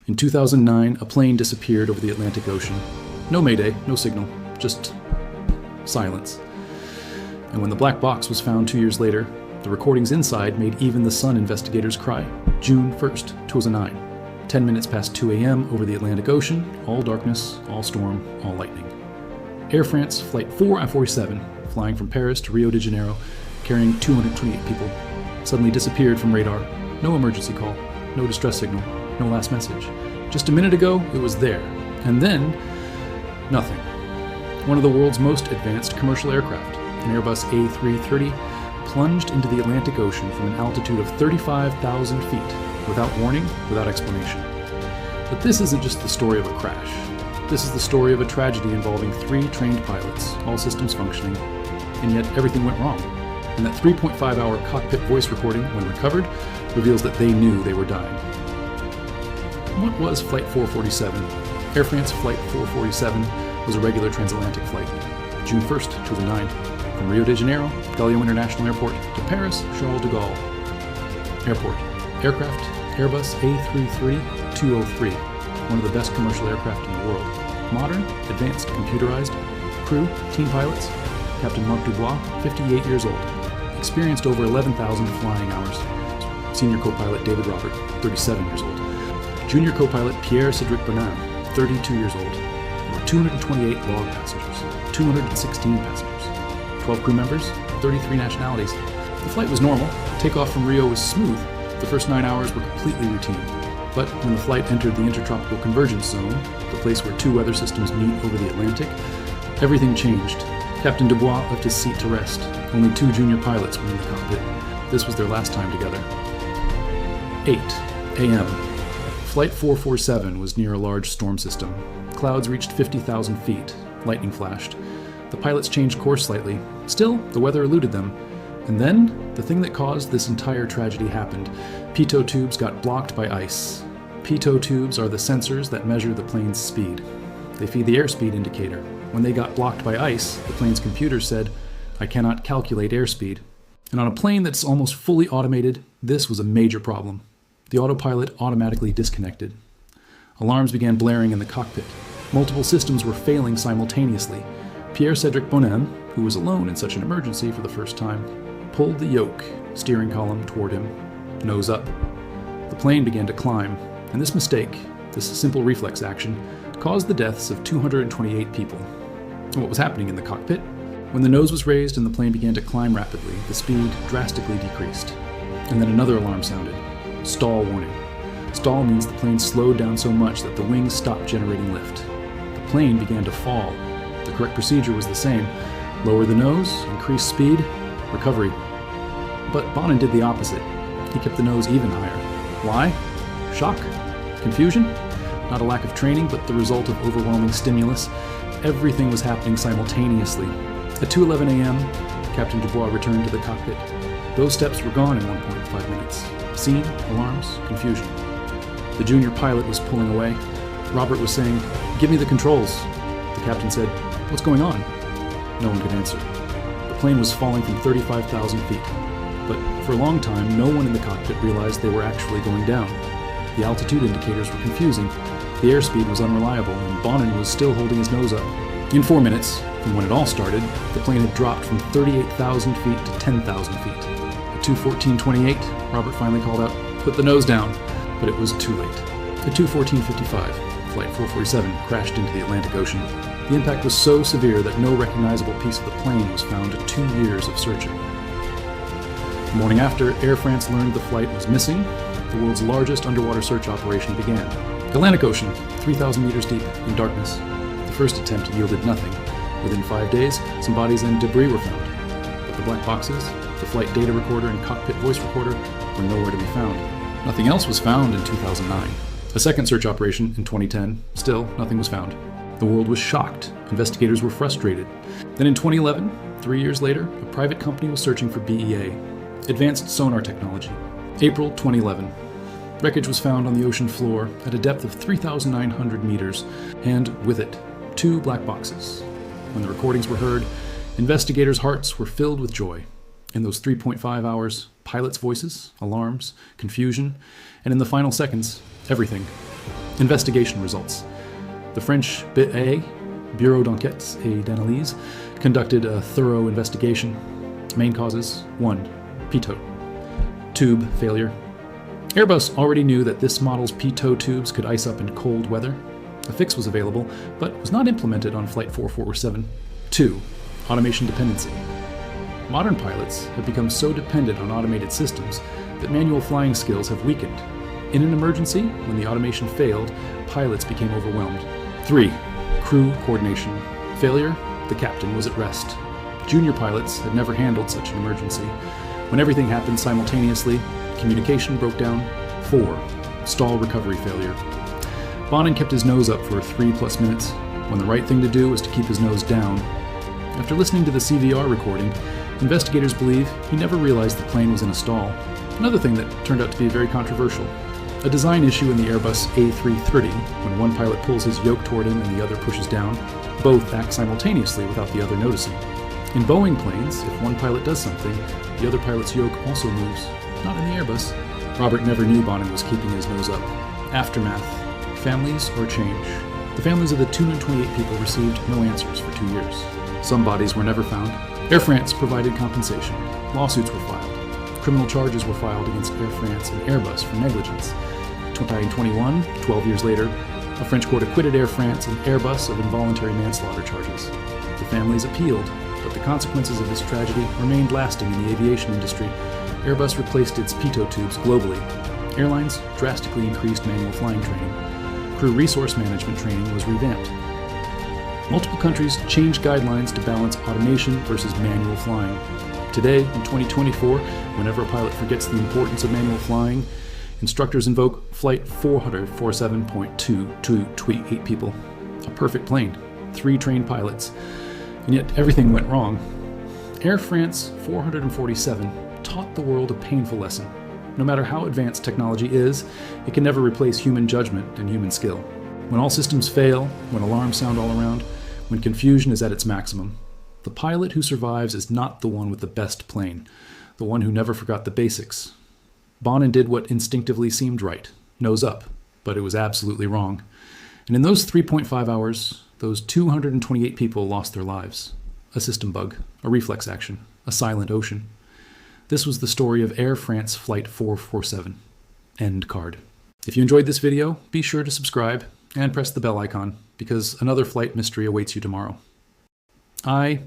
In 2009, a plane disappeared over the Atlantic Ocean. No mayday, no signal, just silence. And when the black box was found 2 years later, the recordings inside made even the Sun investigators cry. June 1st, 2009. 10 minutes past 2 a.m. over the Atlantic Ocean, all darkness, all storm, all lightning. Air France Flight 447, flying from Paris to Rio de Janeiro, carrying 228 people, suddenly disappeared from radar. No emergency call, no distress signal, no last message. Just a minute ago, it was there. And then, nothing. One of the world's most advanced commercial aircraft, an Airbus A330, plunged into the Atlantic Ocean from an altitude of 35,000 feet, without warning, without explanation. But this isn't just the story of a crash. This is the story of a tragedy involving 3 trained pilots, all systems functioning, and yet everything went wrong. And that 3.5-hour cockpit voice recording, when recovered, reveals that they knew they were dying. What was Flight 447? Air France Flight 447 was a regular transatlantic flight, June 1st, 2009, from Rio de Janeiro, Galeão International Airport, to Paris, Charles de Gaulle Airport. Aircraft, Airbus A330-203, one of the best commercial aircraft in the world. Modern, advanced, computerized. Crew, team pilots, Captain Marc Dubois, 58 years old. Experienced over 11,000 flying hours. Senior co-pilot David Robert, 37 years old. Junior co-pilot Pierre-Cédric Bonin, 32 years old. There were 228 log passengers, 216 passengers, 12 crew members, 33 nationalities. The flight was normal. Takeoff from Rio was smooth. The first 9 hours were completely routine. But when the flight entered the Intertropical Convergence Zone, the place where 2 weather systems meet over the Atlantic, everything changed. Captain Dubois left his seat to rest. Only 2 junior pilots were in the cockpit. This was their last time together. 8 a.m. Flight 447 was near a large storm system. Clouds reached 50,000 feet. Lightning flashed. The pilots changed course slightly. Still, the weather eluded them. And then, the thing that caused this entire tragedy happened. Pitot tubes got blocked by ice. Pitot tubes are the sensors that measure the plane's speed. They feed the airspeed indicator. When they got blocked by ice, the plane's computer said, "I cannot calculate airspeed." And on a plane that's almost fully automated, this was a major problem. The autopilot automatically disconnected. Alarms began blaring in the cockpit. Multiple systems were failing simultaneously. Pierre-Cédric Bonin, who was alone in such an emergency for the first time, pulled the yoke, steering column toward him, nose up. The plane began to climb, and this mistake, this simple reflex action, caused the deaths of 228 people. And what was happening in the cockpit? When the nose was raised and the plane began to climb rapidly, the speed drastically decreased. And then another alarm sounded. Stall warning. Stall means the plane slowed down so much that the wings stopped generating lift. The plane began to fall. The correct procedure was the same. Lower the nose, increase speed, recovery. But Bonin did the opposite. He kept the nose even higher. Why? Shock? Confusion? Not a lack of training, but the result of overwhelming stimulus. Everything was happening simultaneously. At 2:11 a.m., Captain Dubois returned to the cockpit. Those steps were gone in 1.5 minutes. Scene, alarms, confusion. The junior pilot was pulling away. Robert was saying, "Give me the controls." The captain said, "What's going on?" No one could answer. The plane was falling from 35,000 feet. But for a long time, no one in the cockpit realized they were actually going down. The altitude indicators were confusing. The airspeed was unreliable, and Bonin was still holding his nose up. In 4 minutes, from when it all started, the plane had dropped from 38,000 feet to 10,000 feet. At 2:14:28, Robert finally called out, "Put the nose down," but it was too late. At 2:14:55, Flight 447 crashed into the Atlantic Ocean. The impact was so severe that no recognizable piece of the plane was found in 2 years of searching. The morning after, Air France learned the flight was missing. The world's largest underwater search operation began. Atlantic Ocean, 3,000 meters deep, in darkness. The first attempt yielded nothing. Within 5 days, some bodies and debris were found. But the black boxes, the flight data recorder and cockpit voice recorder were nowhere to be found. Nothing else was found in 2009. A second search operation in 2010, still nothing was found. The world was shocked. Investigators were frustrated. Then in 2011, 3 years later, a private company was searching for BEA, advanced sonar technology. April 2011. Wreckage was found on the ocean floor at a depth of 3,900 meters, and with it, 2 black boxes. When the recordings were heard, investigators' hearts were filled with joy. In those 3.5 hours, pilots' voices, alarms, confusion, and in the final seconds, everything. Investigation results. The French BA, Bureau d'Enquêtes et d'Analyse, conducted a thorough investigation. Main causes: 1. pitot. Tube failure. Airbus already knew that this model's pitot tubes could ice up in cold weather. A fix was available, but was not implemented on Flight 447. 2. Automation dependency. Modern pilots have become so dependent on automated systems that manual flying skills have weakened. In an emergency, when the automation failed, pilots became overwhelmed. 3. Crew coordination. Failure, the captain was at rest. Junior pilots had never handled such an emergency. When everything happened simultaneously, communication broke down. 4. Stall recovery failure. Bonin kept his nose up for 3+ minutes, when the right thing to do was to keep his nose down. After listening to the CVR recording, investigators believe he never realized the plane was in a stall. Another thing that turned out to be very controversial. A design issue in the Airbus A330, when one pilot pulls his yoke toward him and the other pushes down. Both act simultaneously without the other noticing. In Boeing planes, if one pilot does something, the other pilot's yoke also moves. Not in the Airbus. Robert never knew Bonin was keeping his nose up. Aftermath. Families or change. The families of the 228 people received no answers for 2 years. Some bodies were never found. Air France provided compensation. Lawsuits were filed. Criminal charges were filed against Air France and Airbus for negligence. In 2021, 12 years later, a French court acquitted Air France and Airbus of involuntary manslaughter charges. The families appealed, but the consequences of this tragedy remained lasting in the aviation industry. Airbus replaced its pitot tubes globally. Airlines drastically increased manual flying training. Crew resource management training was revamped. Multiple countries changed guidelines to balance automation versus manual flying. Today, in 2024, whenever a pilot forgets the importance of manual flying, instructors invoke Flight 447.2 to tweet 8 people. A perfect plane, 3 trained pilots, and yet everything went wrong. Air France 447 taught the world a painful lesson. No matter how advanced technology is, it can never replace human judgment and human skill. When all systems fail, when alarms sound all around, when confusion is at its maximum, the pilot who survives is not the one with the best plane, the one who never forgot the basics. Bonin did what instinctively seemed right, nose up, but it was absolutely wrong. And in those 3.5 hours, those 228 people lost their lives. A system bug, a reflex action, a silent ocean. This was the story of Air France Flight 447. End card. If you enjoyed this video, be sure to subscribe and press the bell icon, because another flight mystery awaits you tomorrow. I